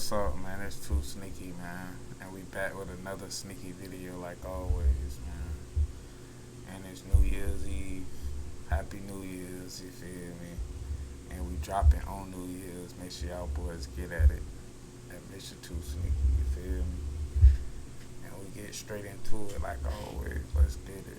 What's up, man? It's 2Sneaky, man, and we back with another sneaky video like always, man. And it's New Year's Eve. Happy New Year's, you feel me? And we dropping on New Year's. Make sure y'all boys get at it. That Mr. 2Sneaky, you feel me? And we get straight into it like always. Let's get it.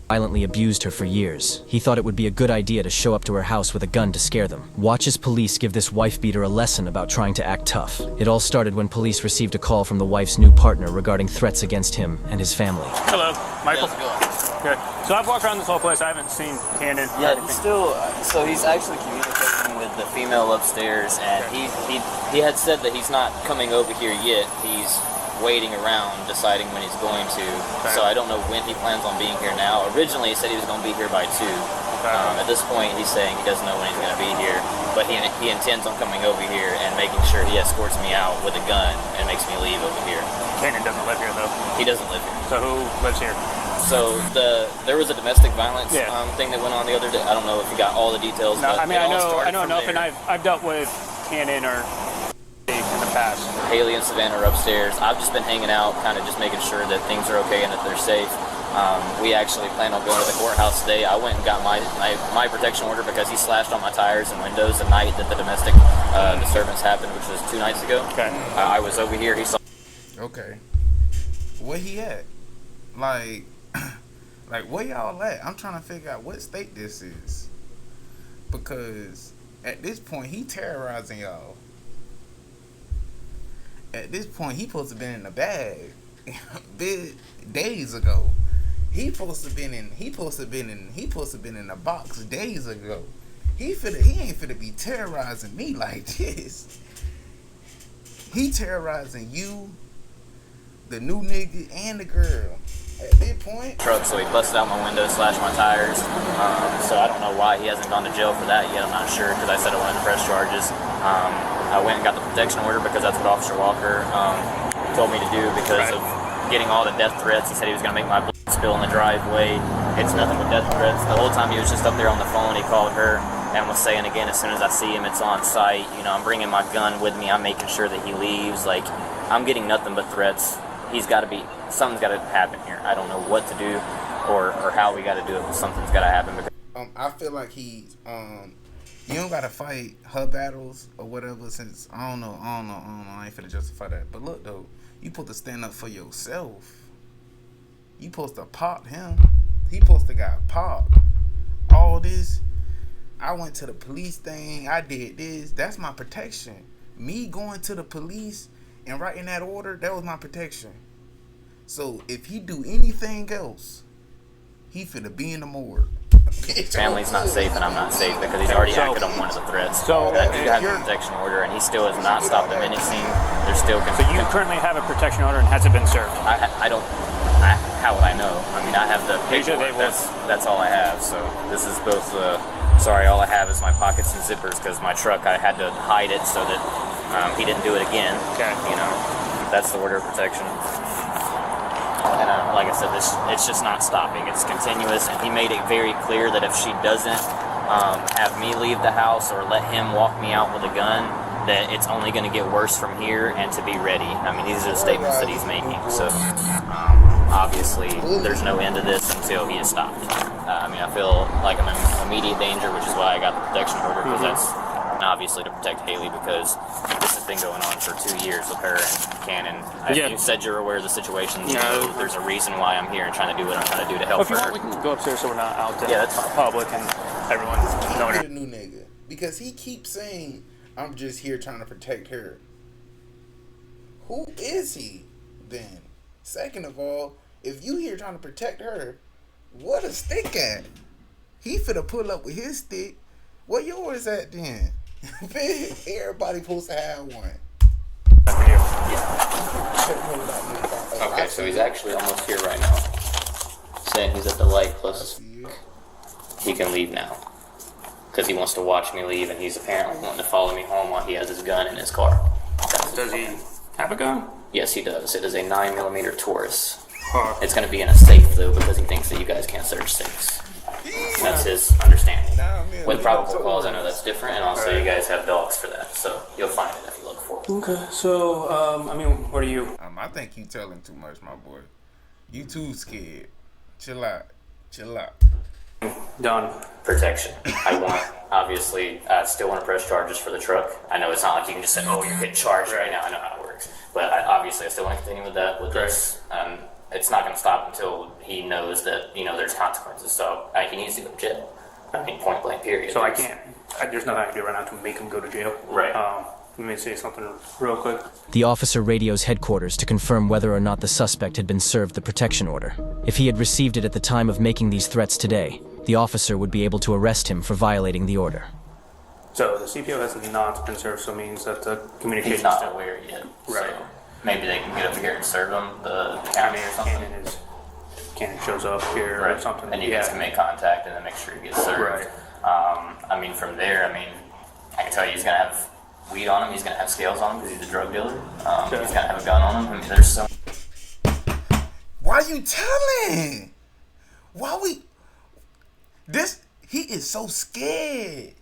Violently abused her for years. He thought it would be a good idea to show up to her house with a gun to scare them. Watch as police give this wife-beater a lesson about trying to act tough. It all started when police received a call from the wife's new partner regarding threats against him and his family. Hello, Michael. Good. So I've walked around this whole place. I haven't seen Cannon. Yeah, so he's actually communicating with the female upstairs, and he had said that he's not coming over here yet. He's waiting around, deciding when he's going to. Okay. So I don't know when he plans on being here now. Originally, he said he was going to be here by 2. Okay. At this point, he's saying he doesn't know when he's going to be here, but he intends on coming over here and making sure he escorts me out with a gun and makes me leave over here. Cannon doesn't live here, though. He doesn't live here. So who lives here? So there was a domestic violence thing that went on the other day. I don't know if you got all the details. No, I mean I know enough, and I've dealt with Cannon or in the past. Haley and Savannah are upstairs. I've just been hanging out, kind of just making sure that things are okay and that they're safe. We actually plan on going to the courthouse today. I went and got my protection order because he slashed on my tires and windows the night that the domestic disturbance happened, which was 2 nights ago. Okay. I was over here. He saw. Okay. Where he at? Like where y'all at? I'm trying to figure out what state this is. Because at this point, he terrorizing y'all. At this point, he supposed to been in the bag days ago. He supposed to been in a box days ago. He ain't finna be terrorizing me like this. He terrorizing you, the new nigga, and the girl. At this point, truck, so he busted out my window, slashed my tires. So I don't know why he hasn't gone to jail for that yet. I'm not sure because I said I wanted to press charges. I went and got the protection order because that's what Officer Walker told me to do because of getting all the death threats. He said he was going to make my blood spill in the driveway. It's nothing but death threats. The whole time he was just up there on the phone, he called her and was saying again, as soon as I see him, it's on site. You know, I'm bringing my gun with me. I'm making sure that he leaves. Like, I'm getting nothing but threats. Something's got to happen here. I don't know what to do or how we got to do it, but something's got to happen. Because I feel like he's you don't gotta fight her battles or whatever. Since I don't know. I ain't finna justify that. But look though, you supposed to stand up for yourself. You supposed to pop him. He supposed to got popped. All this. I went to the police thing. I did this. That's my protection. Me going to the police and writing that order, that was my protection. So if he do anything else, he finna be in the morgue. Family's not safe and I'm not safe because he's already acted on one of the threats. So I do have a protection order and he still has not stopped the minute scene. They're still. So you currently have a protection order and has it been served? I don't. How would I know? I mean, I have the paperwork. That's all I have. So this is both. Sorry, all I have is my pockets and zippers because my truck I had to hide it so that he didn't do it again. Okay. You know, that's the order of protection. And like I said, it's just not stopping. It's continuous. And he made it very clear that if she doesn't have me leave the house or let him walk me out with a gun, that it's only going to get worse from here and to be ready. I mean, these are the statements that he's making. So obviously, there's no end to this until he is stopped. I mean, I feel like I'm in immediate danger, which is why I got the protection order, because that's obviously to protect Haley, because this has been going on for 2 years with her and Cannon. You said you're aware of the situation. You know, there's a reason why I'm here and trying to do what I'm trying to do to help her. If you want, we can go upstairs so we're not out to that's fine. Public and everyone knowing her. The new nigga, because he keeps saying, I'm just here trying to protect her. Who is he then? Second of all, if you here trying to protect her, what a stick at? He finna pull up with his stick. Where yours at then? Everybody supposed to have one. Okay, so he's actually almost here right now. Saying he's at the light closest. He can leave now. Because he wants to watch me leave, and he's apparently wanting to follow me home while he has his gun in his car. Does he have a gun? Yes, he does. It is a 9mm Taurus. It's going to be in a safe, though, because he thinks that you guys can't search safes. That's his understanding. With probable cause, I know that's different, and also you guys have dogs for that, so you'll find it. Okay, so, what are you? I think you telling too much, my boy. You too scared. Chill out. Done. Protection. Obviously, I still want to press charges for the truck. I know it's not like you can just say, oh, you're getting charged right now. I know how it works. But I still want to continue with that. With this, it's not going to stop until he knows that, there's consequences. So he needs to go to jail. Point blank, period. So there's nothing I can do right now to make him go to jail. Right. Let me say something real quick. The officer radios headquarters to confirm whether or not the suspect had been served the protection order. If he had received it at the time of making these threats today, the officer would be able to arrest him for violating the order. So the CPO has not been served, so it means that the communication He's not aware yet. Right. So maybe they can get over here and serve him, the county or something. Cannon shows up here or something. And you guys can make contact and then make sure he gets served. Right. From there, I can tell you he's going to have weed on him. He's going to have scales on him because he's a drug dealer. He's going to have a gun on him. There's so... Why you telling? He is so scared.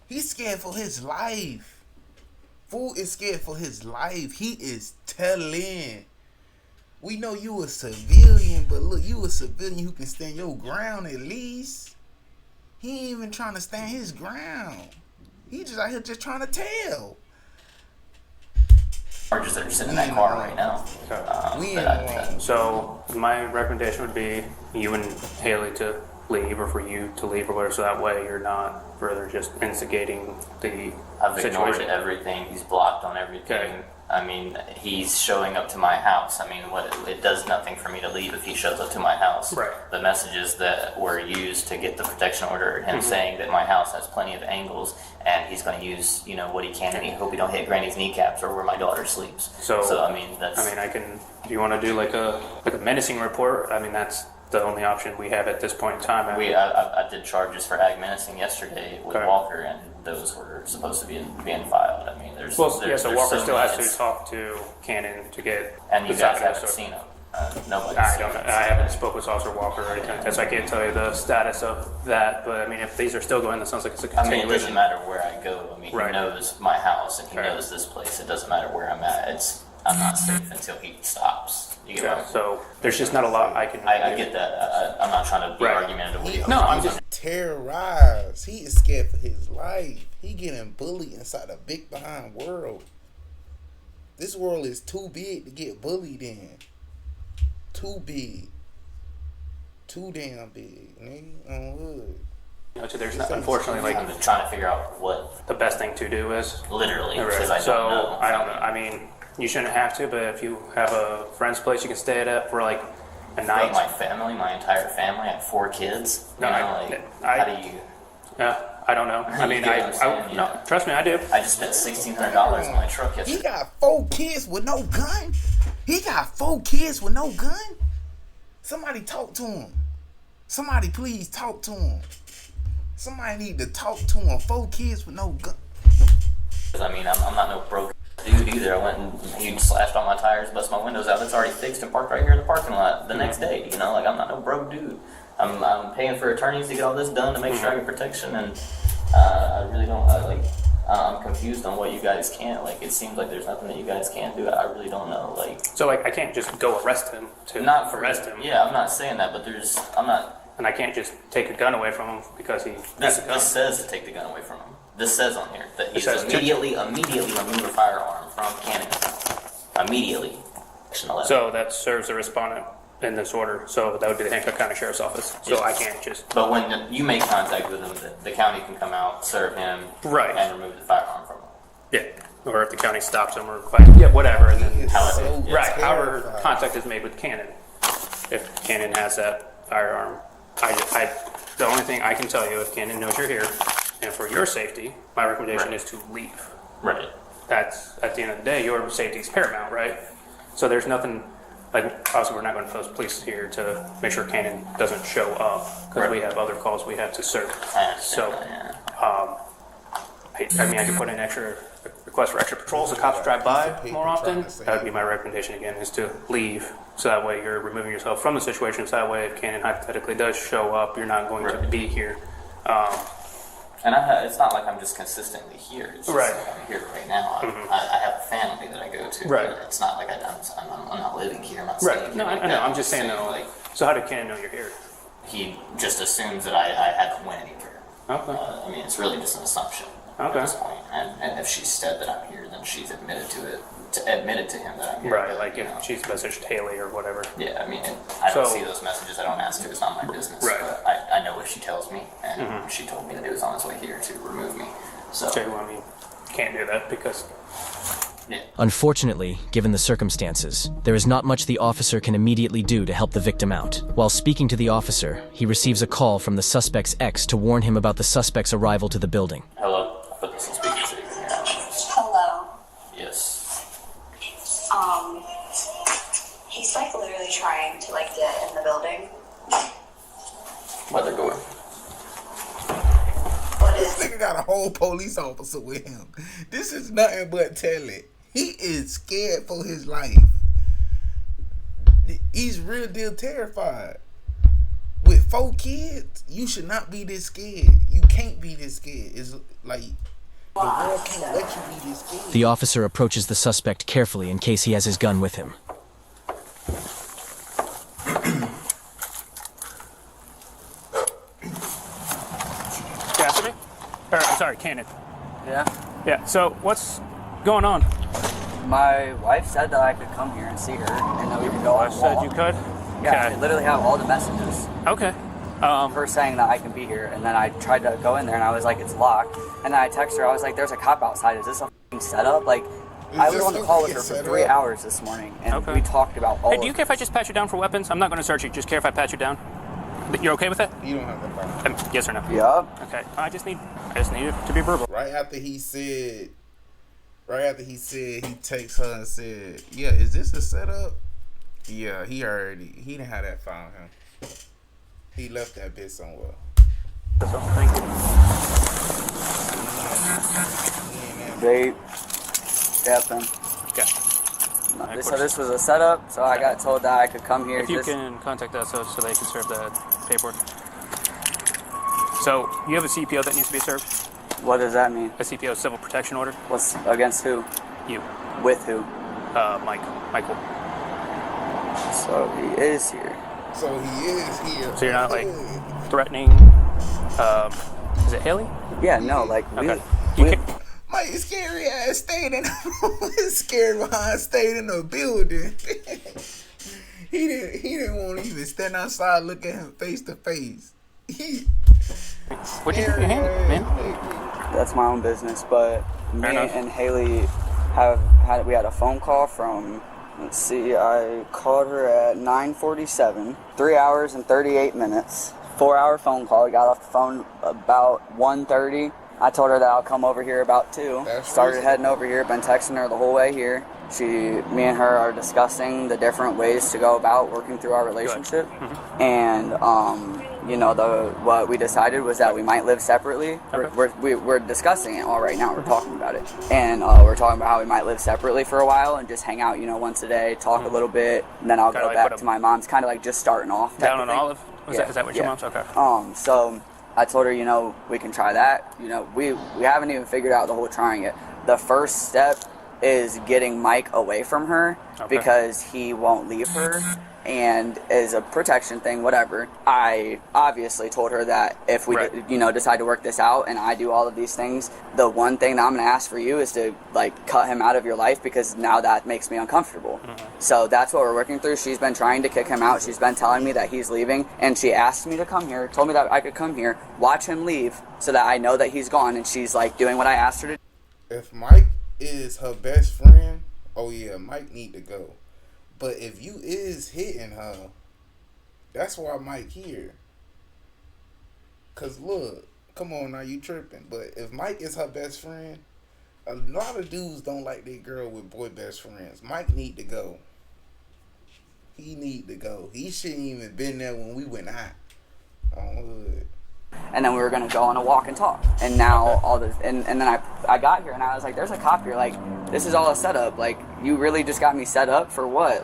He's scared for his life. Fool is scared for his life. He is telling. We know you a civilian, but look, you a civilian who can stand your ground at least. He ain't even trying to stand his ground. He just out here just trying to tell. Charges that are sitting in that car right now. So my recommendation would be you and Haley to leave, or for you to leave, or whatever, so that way you're not further just instigating the I've situation. ignored everything. He's blocked on everything. Okay. He's showing up to my house. It does nothing for me to leave if he shows up to my house. Right. The messages that were used to get the protection order, him saying that my house has plenty of angles, and he's going to use, what he can, and he hope he don't hit Granny's kneecaps or where my daughter sleeps. So that's... I can. Do you want to do like a menacing report? That's the only option we have at this point in time. I did charges for ag menacing yesterday with Walker, and those were supposed to be being filed. So Walker still has to talk to Cannon to get. And you guys haven't seen him. Nobody. I don't know. I haven't spoken with Officer Walker or anything like that, so I can't tell you the status of that. But if these are still going, that sounds like it's a continuation. It doesn't matter where I go. He knows my house and he knows this place. It doesn't matter where I'm at. I'm not safe until he stops. So there's just not a lot I can. I get that. I'm not trying to be argumentative. I'm just terrorized. He is scared for his life. He getting bullied inside a big behind world. This world is too big to get bullied in. Too big. Too damn big, nigga. On hood. There's not, unfortunately, I'm just trying to figure out what the best thing to do is. Literally, because I don't know. You shouldn't have to, but if you have a friend's place you can stay at for like a night. My family, my entire family, I have 4 kids. How do you? Yeah, I don't know. No, trust me, I do. I just spent $1,600 on my truck yesterday. He got 4 kids with no gun. Somebody talk to him. Somebody please talk to him. Somebody need to talk to him. 4 kids with no gun. I'm not no broke dude either. I went and he slashed all my tires, bust my windows out. It's already fixed and parked right here in the parking lot the next day. I'm not no broke dude. I'm paying for attorneys to get all this done to make sure I get protection, and I really don't. I'm confused on what you guys can't. It seems like there's nothing that you guys can't do. I really don't know. So I can't just go arrest him arrest him. Yeah, I'm not saying that, but I'm not. And I can't just take a gun away from him because he. This says to take the gun away from him. This says on here that he's immediately remove a firearm from Cannon. Immediately. So that serves the respondent in this order. So that would be the Hancock County Sheriff's Office. So I can't just. But when you make contact with him, the county can come out, serve him, and remove the firearm from him. Yeah. Or if the county stops him or whatever, and then however contact is made with Cannon. If Cannon has that firearm, the only thing I can tell you, if Cannon knows you're here, and for your safety, my recommendation is to leave. Right. That's, at the end of the day, your safety is paramount, right? So there's nothing, obviously we're not going to post police here to make sure Cannon doesn't show up, because we have other calls we have to serve. I could put in extra request for extra patrols, the cops drive by more often. That would be my recommendation again, is to leave, so that way you're removing yourself from the situation, so that way if Cannon hypothetically does show up, you're not going to be here. And it's not like I'm just consistently here. It's just like I'm here right now. I have a family that I go to. Right. But it's not like I'm not living here. I'm not staying here. No, I know. I'm just saying, though. Like, so how did Ken know you're here? He just assumes that I haven't went anywhere. Okay. I mean, it's really just an assumption at this point. And if she said that I'm here, then she's admitted to it. Admitted to him that I'm here. Right, but, like if she's messaged Haley or whatever. Yeah, I mean, I don't see those messages. I don't ask her. It's not my business. Right. But I know what she tells me, and she told me that it was on his way here to remove me. So, I mean, can't do that because... yeah. Unfortunately, given the circumstances, there is not much the officer can immediately do to help the victim out. While speaking to the officer, he receives a call from the suspect's ex to warn him about the suspect's arrival to the building. Hello. I put this on speaker so you can hear me. Hello. Yes. He's like literally trying to like get in the building. Where they're going. What This is? nigga got a whole police officer with him. This is nothing but telling. He is scared for his life. He's real deal terrified. With 4 kids, you should not be this scared. You can't be this scared. It's like the world can't let you be this scared. The officer approaches the suspect carefully in case he has his gun with him. Cassidy? Or, I'm sorry, Cannon. Yeah. Yeah, so what's going on? My wife said that I could come here and see her, and that we could go I on a said walk. you could? Yeah, Okay. I literally have all the messages. Okay. Her saying that I can be here, and then I tried to go in there, and I was like, it's locked. And then I texted her, I was like, there's a cop outside. Is this a f***ing setup? Like, I was on the call with her for 3 hours this morning, and we talked about all Hey, do you care if I just pat you down for weapons? I'm not going to search you. Just care if I pat you down? You're okay with that? You don't have to fight. Yes or no? Yup. Okay. I just need it to be verbal. Right after he said, he texts her and said, "Yeah, is this a setup?" Yeah, he didn't have that file on him. He left that bitch somewhere. So, thank you. They stabbed them. Okay. They said this was a setup, so I got told that I could come here. If you can contact us so they can serve the paperwork. So, you have a CPO that needs to be served? What does that mean? A CPO, civil protection order? What's against who? You. With who? Michael. So he is here. So he is here. So you're not like threatening, is it Haley? Yeah, no, like Okay. we Mike, scary ass stayed in scared behind stayed in the building. he didn't want to even stand outside look at him face to face. What'd you do with your hand, man? That's my own business, but Fair me enough. and Haley we had a phone call from, let's see, I called her at 9:47, 3 hours and 38 minutes, 4-hour phone call. We got off the phone about 1:30. I told her that I'll come over here about 2. That's Started reasonable. heading over here, been texting her the whole way here. Me and her are discussing the different ways to go about working through our relationship. And, what we decided was that we might live separately. Okay. We're discussing it all right now. We're talking about it. And we're talking about how we might live separately for a while and just hang out, once a day, talk a little bit, and then I'll Kinda go like back what to my mom's, kind of like just starting off. Down on type of thing. Olive? Is that what your mom's? Okay. So I told her, we can try that. We haven't even figured out the whole trying it. The first step is getting Mike away from her because he won't leave her, and as a protection thing, whatever. I obviously told her that if we decide to work this out and I do all of these things, the one thing that I'm going to ask for you is to cut him out of your life, because now that makes me uncomfortable. So that's what we're working through. She's been trying to kick him out. She's been telling me that he's leaving, and she asked me to come here, told me that I could come here, watch him leave so that I know that he's gone, and she's doing what I asked her to do. If Mike is her best friend, oh yeah, Mike need to go. But if you is hitting her, that's why Mike here. Cause look, come on now, you tripping. But if Mike is her best friend, a lot of dudes don't like their girl with boy best friends. Mike need to go. He need to go. He shouldn't even been there when we went out on hood. And then we were gonna go on a walk and talk. And now and then I got here and I was like, there's a cop here. This is all a setup. You really just got me set up for what?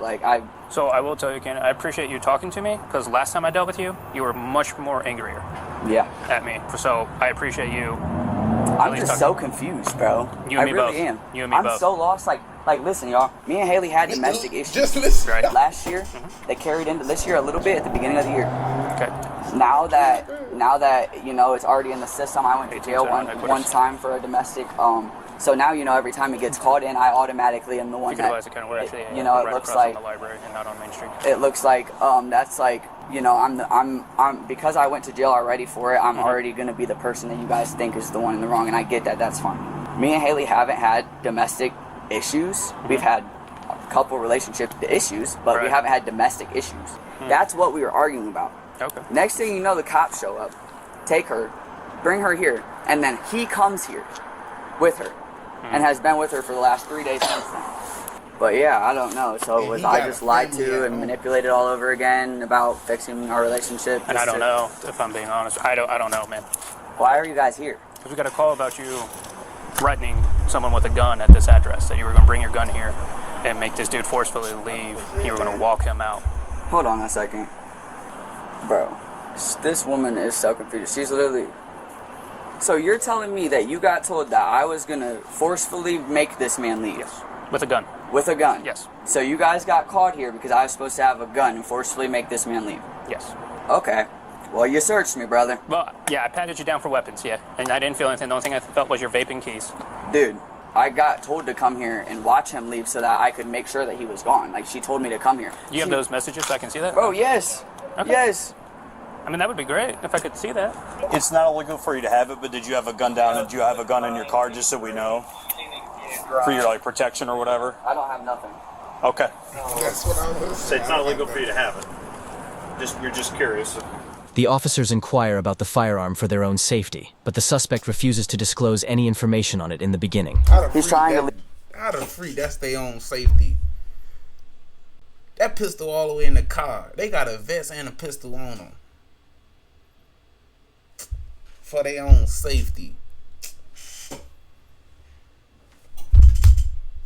So I will tell you, Ken, I appreciate you talking to me, because last time I dealt with you, you were much more angrier. at me. So I appreciate you. I'm just so confused, bro. You and I me really both. am. You and me I'm both. so lost. Like, listen, y'all. Me and Haley had domestic issues. Just listen. Right. Last year, they carried into this year a little bit at the beginning of the year. Okay. Now that you know it's already in the system, I went to jail one time for a domestic. So now every time it gets called in, I automatically am the one that. It kind of works. It right looks across like from the library and not on Main Street. it looks like that's like I'm because I went to jail already for it. I'm already gonna be the person that you guys think is the one in the wrong, and I get that. That's fine. Me and Haley haven't had domestic issues. We've had a couple relationship issues, but we haven't had domestic issues. That's what we were arguing about. Okay. Next thing you know, the cops show up, take her, bring her here, and then he comes here with her and has been with her for the last 3 days since then. But yeah, I don't know. So was I just lied to and manipulated all over again about fixing our relationship? And I don't know, if I'm being honest. I don't know, man. Why are you guys here? Because we got a call about you threatening someone with a gun at this address, that you were going to bring your gun here and make this dude forcefully leave. You were going to walk him out. Hold on a second. Bro, this woman is so confused. She's literally... So you're telling me that you got told that I was going to forcefully make this man leave? Yes. With a gun. With a gun? Yes. So you guys got caught here because I was supposed to have a gun and forcefully make this man leave? Yes. Okay. Well, you searched me, brother. Well, yeah, I patted you down for weapons, yeah. And I didn't feel anything. The only thing I felt was your vaping keys. Dude, I got told to come here and watch him leave so that I could make sure that he was gone. Like, she told me to come here. You have those messages so I can see that? Bro, yes. Okay. Yes. I mean, that would be great if I could see that. It's not illegal for you to have it, but did you have a gun down and did you have a gun in your car just so we know? For your, like, protection or whatever? I don't have nothing. Okay. That's what I was So it's not illegal for you to have it. You're just curious. The officers inquire about the firearm for their own safety, but the suspect refuses to disclose any information on it in the beginning. He's trying to... Out of free, that's their own safety. That pistol all the way in the car. They got a vest and a pistol on them. For their own safety.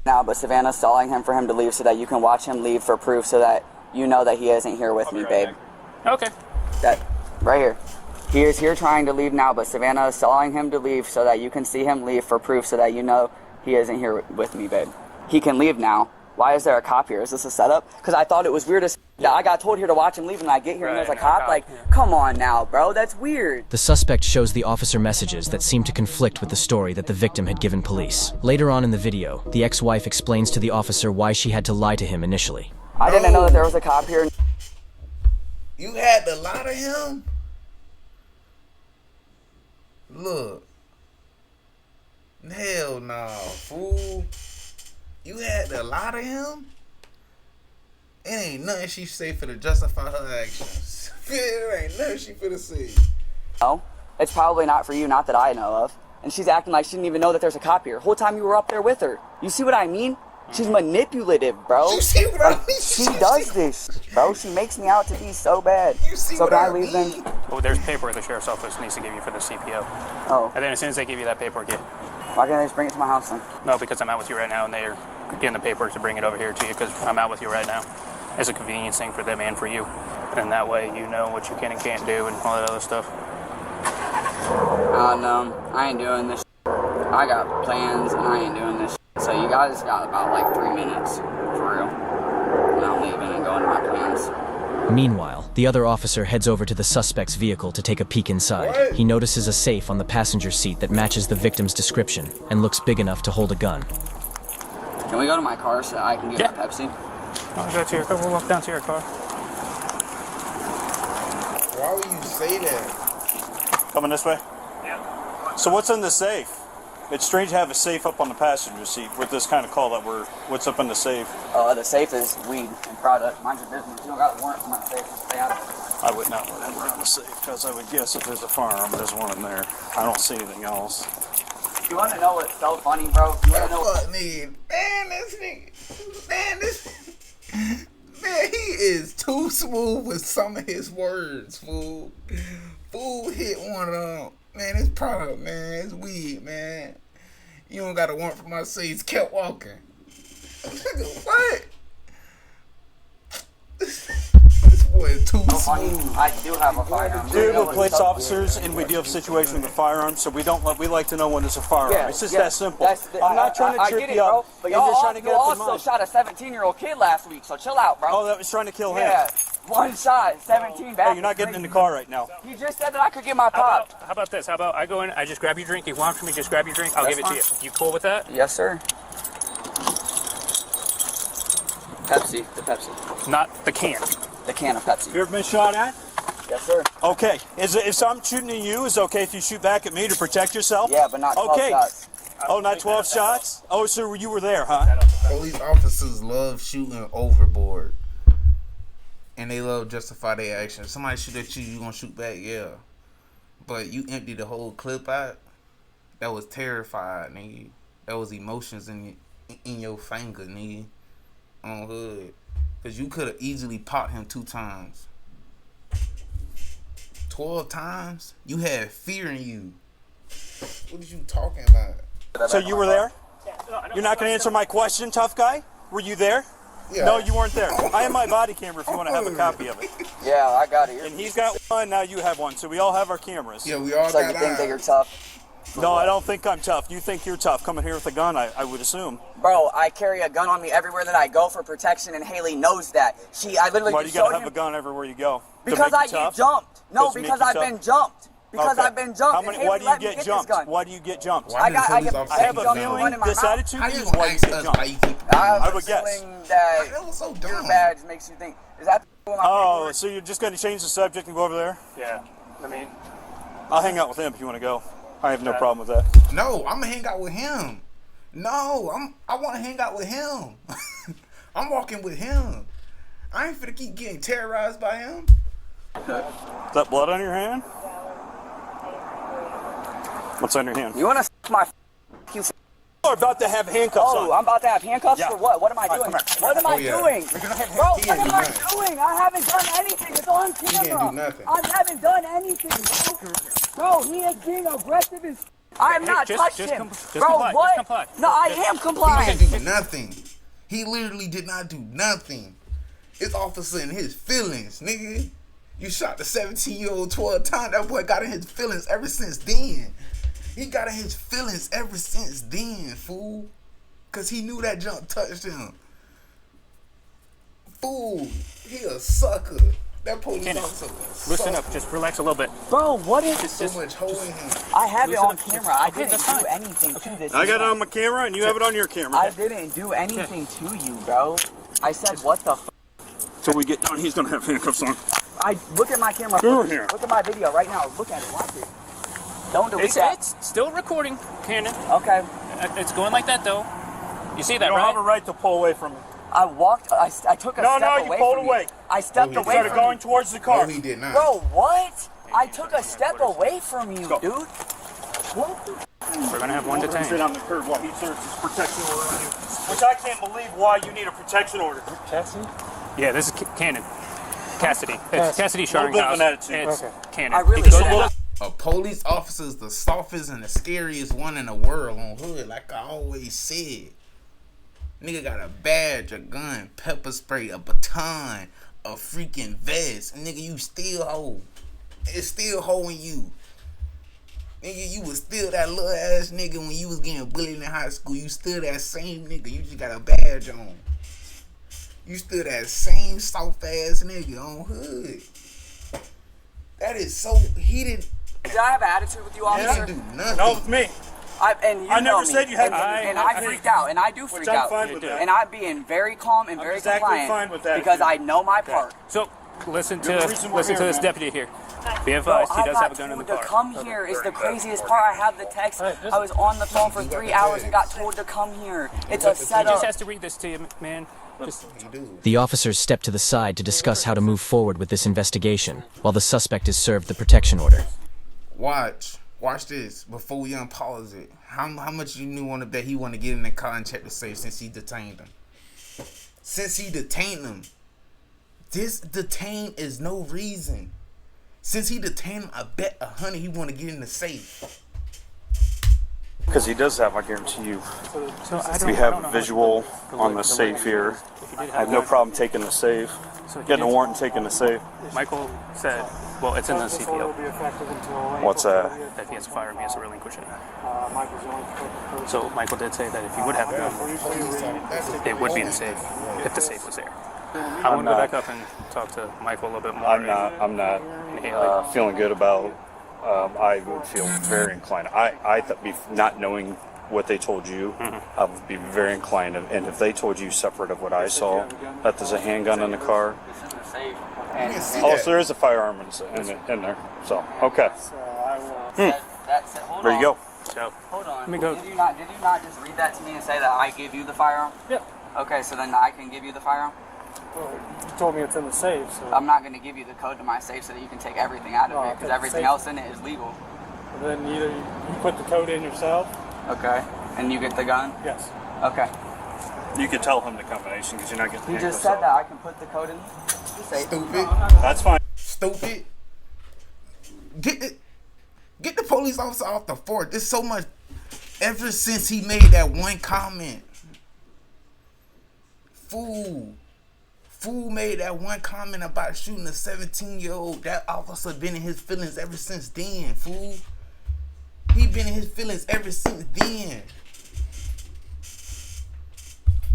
Now, but Savannah's stalling him for him to leave so that you can watch him leave for proof so that you know that he isn't here with me, babe. Okay. That, right here. He is here trying to leave now, but Savannah is stalling him to leave so that you can see him leave for proof so that you know he isn't here with me, babe. He can leave now. Why is there a cop here? Is this a setup? Because I thought it was weird as that I got told here to watch him leave and I get here and there's a cop. Like, come on now, bro. That's weird. The suspect shows the officer messages that seem to conflict with the story that the victim had given police. Later on in the video, the ex-wife explains to the officer why she had to lie to him initially. I didn't know that there was a cop here. You had to lie to him? Look. Hell no, fool. You had to lie to him? It ain't nothing she say for to justify her actions. It ain't nothing she finna say. No, it's probably not for you, not that I know of. And she's acting like she didn't even know that there's a cop here. Whole time you were up there with her. You see what I mean? She's manipulative, bro. You see what I mean? She does this, bro. She makes me out to be so bad. You see so what can I I leave mean? then? Well, there's paperwork the sheriff's office needs to give you for the CPO. Oh. And then as soon as they give you that paperwork, Why can't they just bring it to my house then? No, because I'm out with you right now and they're getting the paperwork to bring it over here to you because I'm out with you right now. It's a convenience thing for them and for you. And that way you know what you can and can't do and all that other stuff. No, I ain't doing this. I got plans and I ain't doing this. So you guys got about like 3 minutes, for real. And I'm leaving and going to my plans. Meanwhile, the other officer heads over to the suspect's vehicle to take a peek inside. What? He notices a safe on the passenger seat that matches the victim's description and looks big enough to hold a gun. Can we go to my car so I can get my Pepsi? I'll go to your car. We'll walk down to your car. Why would you say that? Coming this way? Yeah. So what's in the safe? It's strange to have a safe up on the passenger seat with this kind of call that what's up in the safe? The safe is weed and product. Mind your business. You don't got a warrant for my safe. Just stay out of it. I would not let him around the safe because I would guess if there's a firearm, there's one in there. I don't see anything else. You want to know what's so funny, bro? You want to know Fuck nigga. Man, this nigga. Man, Man, he is too smooth with some of his words, fool. Fool hit one of them. Man, it's product, man. It's weed, man. You don't got a warrant for my safe. Kept walking. Nigga, what? This boy boy too Funny, smooth. I do have a firearm. Dude, we're police officers and we deal with situations with firearms, so we like to know when there's a firearm. Yeah, It's just yeah. that simple. I'm not trying to trip you up. But You're y'all just trying to get up in also mind. shot a 17-year-old kid last week, so chill out, bro. Oh, that was trying to kill him. Yeah, one shot, 17 back. Hey, you're not getting in the car right now. You just said that I could get my pop. How about this? How about I go in, I just grab your drink, you want from me, just grab your drink, I'll That's give it to fine. you. You cool with that? Yes, sir. Pepsi, the Pepsi. Not the can. The can of Pepsi. You ever been shot at? Yes, sir. Okay. If I'm shooting at you, is it okay if you shoot back at me to protect yourself? Yeah, but not 12 okay. shots. Oh, not 12 shots? Oh, so you were there, huh? Police officers love shooting overboard. And they love justify their actions. Somebody shoot at you, you gonna shoot back, yeah. But you empty the whole clip out. That was terrified, nigga. That was emotions in your finger, nigga. On hood. Cause you could have easily popped him 2 times. 12 times? You had fear in you. What are you talking about? So you were there? You're not going to answer my question, tough guy? Were you there? Yeah. No, you weren't there. I have my body camera if you want to have a copy of it. Yeah, I got it. And he's got one, now you have one. So we all have our cameras. Yeah, we all So got you think that you're eyes. tough? No, I don't think I'm tough. You think you're tough. Coming here with a gun, I would assume. Bro, I carry a gun on me everywhere that I go for protection, and Haley knows that. I literally Why do you just got to showed have a him gun everywhere you go? To because make I you get tough? jumped. No, Does it make because you I've tough? been jumped. Because Okay. I've been jumped. How and many, Haley why do you let me get this jumped? gun. Why do you get jumped? Why I do got- police I officers I have keep a gun going? feeling in my this mouth. attitude How is you why gonna you ask get us jumped. why you keep I I have would a guess. feeling that That was so your dumb. badge makes you think. Is that my Oh, so you're just going to change the subject and go over there? Yeah. I mean, I'll hang out with him if you want to go. I have no problem with that. No, I'm gonna hang out with him. No, I want to hang out with him. I'm walking with him. I ain't finna keep getting terrorized by him. Is that blood on your hand? What's on your hand? You want to my you? You're about to have handcuffs Oh, on. I'm about to have handcuffs Yeah. for what? What am I All right, doing? come here. What am I yeah. doing? Bro, what He ain't am do I nothing. doing? I haven't done anything. It's on camera. can't do nothing. I haven't done anything. Bro, he is being aggressive as. I have not touched him. Bro, comply, what? just comply. No, I am He complying. didn't do nothing. He literally did not do nothing. It's officer in his feelings, nigga. You shot the 17-year-old 12 times. That boy got in his feelings ever since then. He got in his feelings ever since then, fool. Cause he knew that jump touched him. Fool, he a sucker. That police Kenny, officer was listen up. Just relax a little bit. Bro, what is so much hole in him. I have it Listen on up. camera. I Okay, didn't that's do fine. anything to this. I got it man. on my camera and you have it on your camera. I didn't do anything to you, bro. I said, what the f? Till we get done, he's going to have handcuffs on. I look at my camera. Go over here. Look at my video right now. Look at it. Watch it. Don't delete It's, that. it's still recording, Cannon. Okay. It's going like that, though. You see that, You don't right? have a right to pull away from me. I walked. I took a No, step no, you away pulled from away. you. I stepped No, he away Started from going towards the car. No, he did not. Bro, what? I took a step away from you, go. dude. What the? We're going to have one Sit detained. on the curb while he serves his protection order on you. Which I can't believe why you need a protection order. Yeah, this is Cannon. Cassidy. It's Cassidy Little bit of an Sharringhouse. attitude. It's Cannon. I really He goes should a have. little- A police officer is the softest and the scariest one in the world on hood, like I always said. Nigga got a badge, a gun, pepper spray, a baton, a freaking vest. Nigga, you still hold. It's still holding you. Nigga, you was still that little ass nigga when you was getting bullied in high school. You still that same nigga. You just got a badge on. You still that same soft ass nigga on hood. That is so heated. Did I have an attitude with you, He officer? didn't do nothing. No, with me. And you I know never me. said you had and to. I freaked out, and I do freak I'm out. fine with that. And I'm being very calm and very exactly compliant fine with that. because I know my part. So, listen to You're the reason we're listen to here, this man. deputy here. Be Bro, advised, he I does got have a gun in the told car. to come here is the craziest part. I have the text. I was on the phone for 3 hours and got told to come here. It's a He setup. just has to read this to you, man. Just He do. The officers step to the side to discuss how to move forward with this investigation, while the suspect is served the protection order. Watch this before we unpause it. How much you knew on the bet he want to get in the car and check the safe since he detained him? Since he detained him, this detain is no reason. Since he detained him, I bet 100 he want to get in the safe. Because he does have, I guarantee you. So I don't, We I have don't know a visual how on the safe here. if he did I have no one. problem taking the safe. So he Getting a did- warrant and taking the safe. Michael said, well, it's in the CPO What's that? that if he has a firearm, he has to relinquish it. So Michael did say that if he would have a gun, it would be in the safe if the safe was there. I want to go back up and talk to Michael a little bit more. I'm not feeling good about. I would feel very inclined. Not knowing what they told you, I would be very inclined. And if they told you separate of what I saw, that there's a handgun in the car. Oh, so there is a firearm in there. So, okay. There you go. So, Hold on. let me go. Did you not just read that to me and say that I give you the firearm? Yeah. Okay, so then I can give you the firearm? Well, you told me it's in the safe, so I'm not going to give you the code to my safe so that you can take everything out of it, because everything else in it is legal. then either you put the code in yourself. Okay. And you get the gun? Yes. Okay. You can tell him the combination because you're not getting. You just said that I can put the code in the safe. Stupid. That's fine. Stupid. Get the police officer off the force. There's so much. Ever since he made that one comment, fool made that one comment about shooting a 17-year-old. That officer been in his feelings ever since then, fool. He been in his feelings ever since then.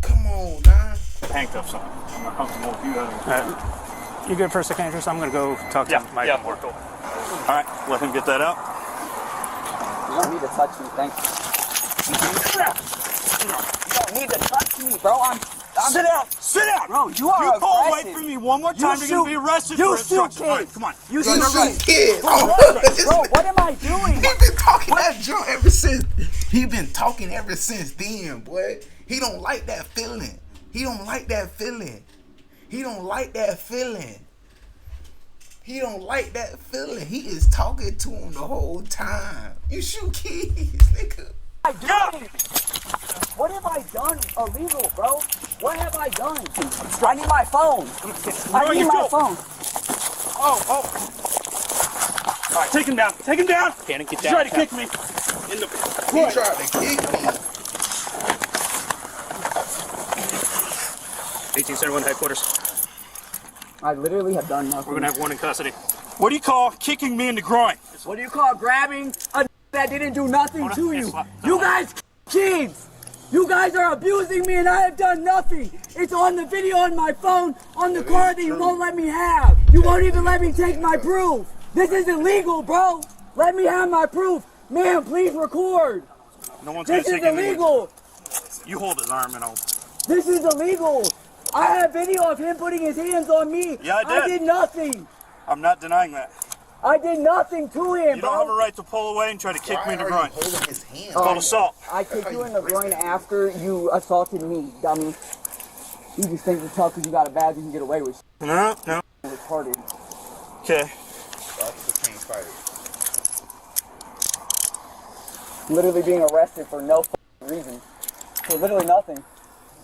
Come on, man. Handcuffs on. I'm not comfortable with you. You good for a second, Andrew? So I'm going to go talk to Mike. Yeah, we're cool. All right, let him get that out. You don't need to touch me, thank you. You don't need to touch me, bro. Sit down! Sit down! Bro, you are You pull away aggressive. from me one more time, you're going to be arrested You for shoot obstruction. All right, kids. come on. You Gonna shoot shoot kids. Bro, what am I doing? He been talking that junk ever since. He been talking ever since then, boy. He don't like that feeling. He don't like that feeling. He don't like that feeling. He don't like that feeling. He is talking to him the whole time. You shoot kids, nigga. What have I done illegal, bro? What have I done? I need my phone. I need my phone. Oh. All right, take him down. Take him down. Cannon, get He down. tried to kick me. He tried to kick me. 1871 headquarters. I literally have done nothing. We're going to have one in custody. What do you call kicking me in the groin? What do you call grabbing a that didn't do nothing Hold on. to Yes, you? what? You guys kids! You guys are abusing me and I have done nothing. It's on the video on my phone, on the card that you won't let me have. You won't even let me take my proof. This is illegal, bro. Let me have my proof. Man, please record. No one's This going is to take anything. illegal. You hold his arm and I'll... This is illegal. I have video of him putting his hands on me. Yeah, I did. I did nothing. I'm not denying that. I did nothing to him, You bro. don't have a right to pull away and try to kick me in the Why are groin. you holding his hand? It's called assault. I kicked you in the groin after you assaulted me, dummy. You just think you're tough because you got a badge you can get away with. No. Retarded. Okay. Officer can't fight. Literally being arrested for no reason. For literally nothing.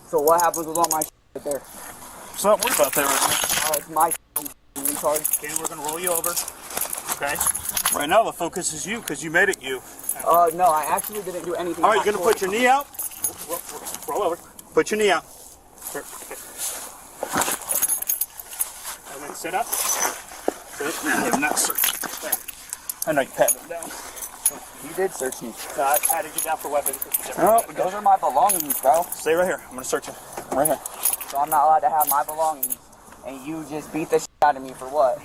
So what happens with all my right there? So not worried about that right Oh, it's my retard. now. Okay, we're going to roll you over. Okay? Right now the focus is you because you made it you. No, I actually didn't do anything. All right, you're going to put your knee out. Roll over. Put your knee out. Sure. Okay. And then sit up. Sit. I'm not searching. I know you patted him down. You did search me. I patted you down for weapons. Oh, Those are my belongings, bro. stay right here. I'm going to search you. Right here. So I'm not allowed to have my belongings. And you just beat the shit out of me for what?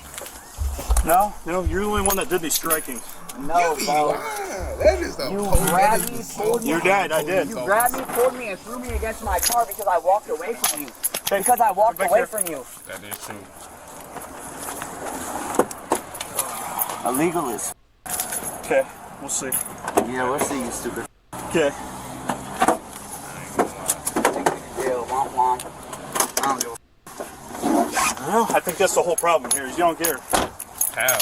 No, you're the only one that did these striking. No, You be bro. lying. That is the You police. grabbed me, pulled me. Your dad, I did. You grabbed me, pulled me, and threw me against my car because I walked away from you. Hey, Because I walked come back away here. from you. That is true. Illegal is. Okay, we'll see. Yeah, we'll see, you stupid. Okay. Yeah, womp womp. I don't give a Well, I think that's the whole problem here is you don't care. How?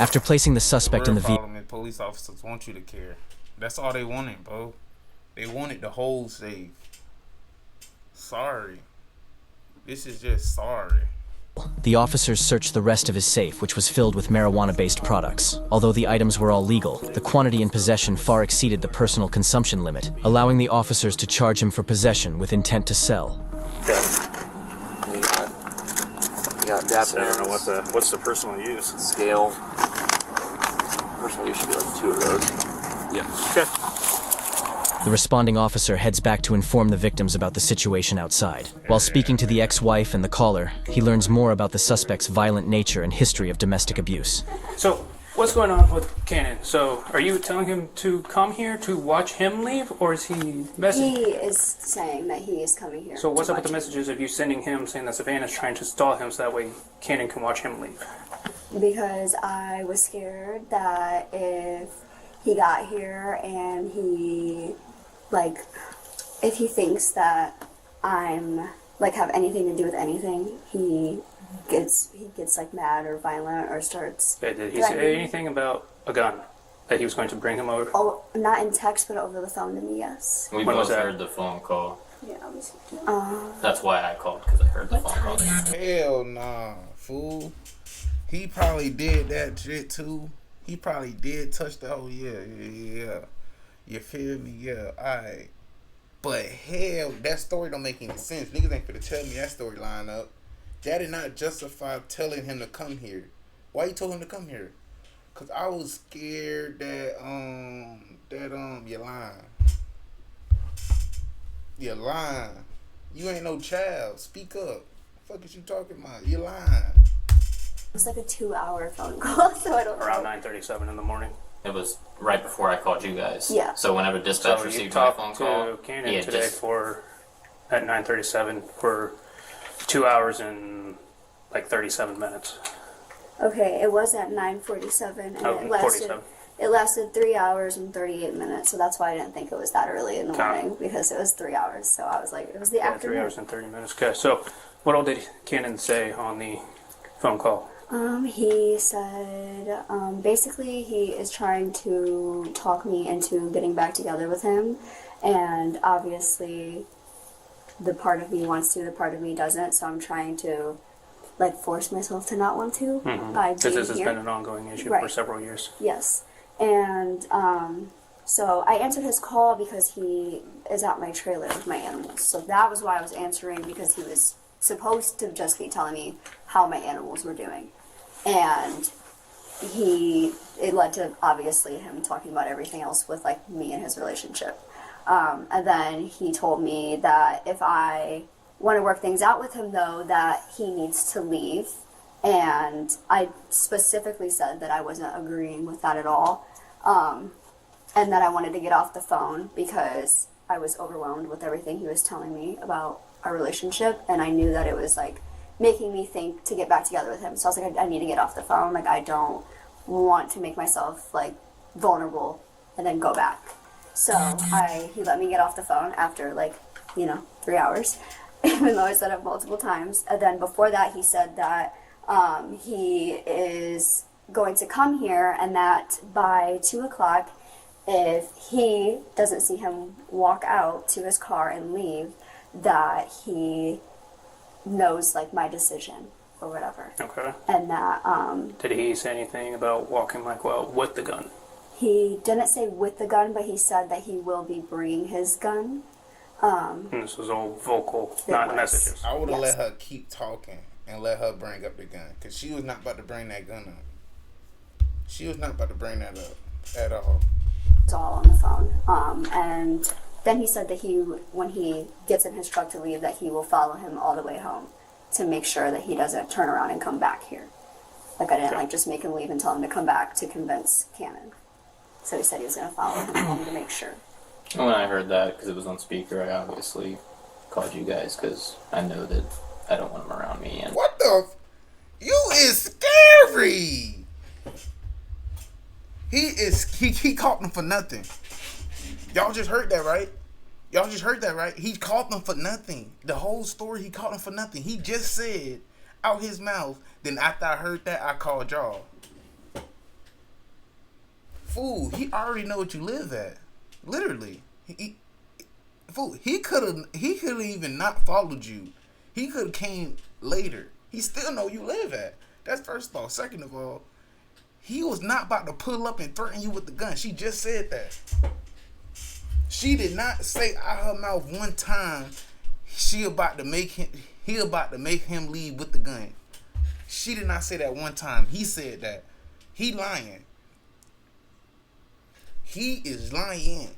After placing the suspect in the vehicle, Parliament police officers want you to care. That's all they wanted, bro. They wanted the whole safe. Sorry. This is just sorry. The officers searched the rest of his safe, which was filled with marijuana-based products. Although the items were all legal, the quantity in possession far exceeded the personal consumption limit, allowing the officers to charge him for possession with intent to sell. You got dab So I don't know what's the personal use. scale. Personal use should be like 2 of those. Yeah. Okay. The responding officer heads back to inform the victims about the situation outside. While speaking to the ex-wife and the caller, he learns more about the suspect's violent nature and history of domestic abuse. So, what's going on with Cannon? So, are you telling him to come here to watch him leave, or is he messaging? He is saying that he is coming here. So, what's to up with the watch messages of you sending him saying that Savannah's trying to stall him so that way Cannon can watch him leave? Because I was scared that if he got here and he, like, if he thinks that I'm, like, have anything to do with anything, he gets like mad or violent or starts. Okay, did he say anything about a gun that he was going to bring him over? Oh, not in text, but over the phone to me. Yes. We When was both that? heard the phone call. Yeah. I was, That's why I called, because I heard the phone call. Hell nah, fool. He probably did that shit too. He probably did touch the whole yeah. You feel me? Yeah, alright. But hell, that story don't make any sense. Niggas ain't finna tell me that story line up. That did not justify telling him to come here. Why you told him to come here? Cause I was scared that you're lying. You're lying. You ain't no child. Speak up. Fuck is you talking about? You're lying. it was like a 2-hour phone call, so I don't Around know. 9:37 in the morning. It was right before I called you guys. Yeah. So whenever dispatch So you received my phone talked call, to he Cannon had today just at 9:37 for 2 hours and like 37 minutes. Okay, it was at 9:47, and Oh, it lasted. 47. It lasted 3 hours and 38 minutes, so that's why I didn't think it was that early in the morning, because it was 3 hours. So I was like, it was the Yeah, afternoon. 3 hours and 30 minutes. Okay, so what all did Cannon say on the phone call? He said, basically he is trying to talk me into getting back together with him, and obviously the part of me wants to, the part of me doesn't, so I'm trying to, like, force myself to not want to by Because being this has here. been an ongoing issue for Right. several years. Yes. And so I answered his call because he is at my trailer with my animals. So that was why I was answering, because he was supposed to just be telling me how my animals were doing. And it led to obviously him talking about everything else with, like, me and his relationship. And then he told me that if I want to work things out with him, though, that he needs to leave. And I specifically said that I wasn't agreeing with that at all. And that I wanted to get off the phone because I was overwhelmed with everything he was telling me about our relationship. And I knew that it was, like, making me think to get back together with him. So I was like, I need to get off the phone. Like, I don't want to make myself, like, vulnerable and then go back. So he let me get off the phone after, like, 3 hours, even though I said it multiple times. And then before that, he said that he is going to come here, and that by 2 o'clock, if he doesn't see him walk out to his car and leave, that he knows, like, my decision or whatever. Okay. And that Did he say anything about walking, like, well, with the gun? he didn't say with the gun, but he said that he will be bringing his gun. And this was all vocal, not was. messages. I would have Yes. let her keep talking and let her bring up the gun, because she was not about to bring that gun up. She was not about to bring that up at all. It's all on the phone. And then he said that when he gets in his truck to leave, that he will follow him all the way home to make sure that he doesn't turn around and come back here. Like, I didn't, like, just make him leave and tell him to come back to convince Cannon. So he said he was going to follow him home to make sure. when I heard that, because it was on speaker, I obviously called you guys because I know that I don't want him around me. And What the? You is scary. He caught them for nothing. Y'all just heard that, right? He caught them for nothing. The whole story, he caught them for nothing. He just said out his mouth, then after I heard that, I called y'all. Fool, he already know what you live at. Literally. Fool, he could have even not followed you. He could have came later He still know you live at. That's first of all. Second of all, he was not about to pull up and threaten you with the gun. She just said that. She did not say out her mouth one time he about to make him leave with the gun. She did not say that one time. He said that. He lying. He is lying.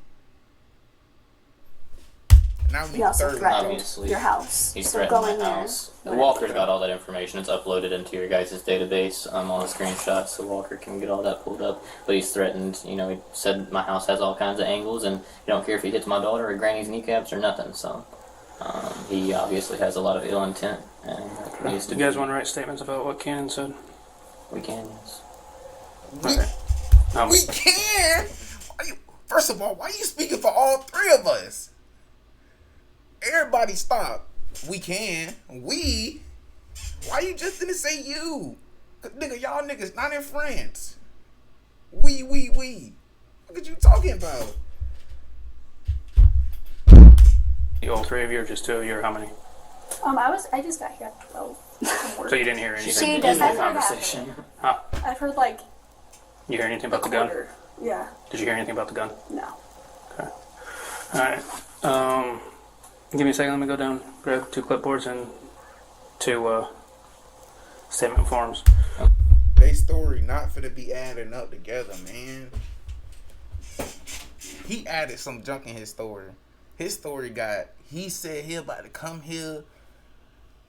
Now He also threatened Obviously, your house. He's So threatened go in my there. house. Walker's got all that information. It's uploaded into your guys' database, all the screenshots, so Walker can get all that pulled up. But he's threatened, he said my house has all kinds of angles, and he don't care if he hits my daughter or granny's kneecaps or nothing. So he obviously has a lot of ill intent, and needs to. You guys want to write statements about what Cannon said? We can, yes. We can. First of all, why are you speaking for all three of us? Everybody stop. We can. We. Why you just didn't say you? Cause nigga, y'all niggas not in France. We. What are you talking about? All three of you, or just two of you, or how many? I just got here at 12. So you didn't hear anything She in does the have conversation? Huh? I've heard like You hear anything about the gun? Yeah. Did you hear anything about the gun? No. Okay. Alright. Give me a second, let me go down, grab 2 clipboards and 2 statement forms. They story not finna be adding up together, man. He added some junk in his story. His story he said he about to come here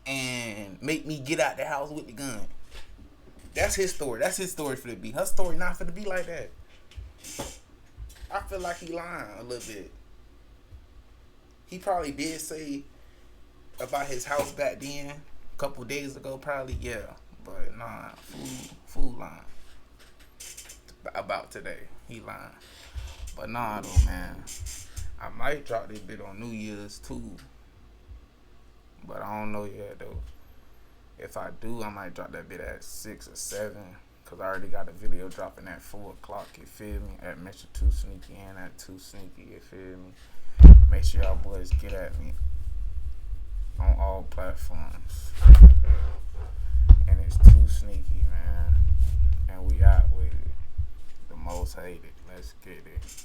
and make me get out the house with the gun. That's his story. That's his story for the be. Her story not for the be like that. I feel like he lying a little bit. He probably did say about his house back then, a couple days ago, probably, yeah. But nah, fool lying. About today, he lying. But nah, though, man. I might drop this bit on New Year's too. But I don't know yet, though. If I do, I might drop that bit at 6 or 7. Because I already got a video dropping at 4 o'clock, you feel me? At Mr. 2Sneaky and at 2Sneaky, you feel me? Make sure y'all boys get at me on all platforms. And it's 2Sneaky, man. And we out with it. The most hated. Let's get it.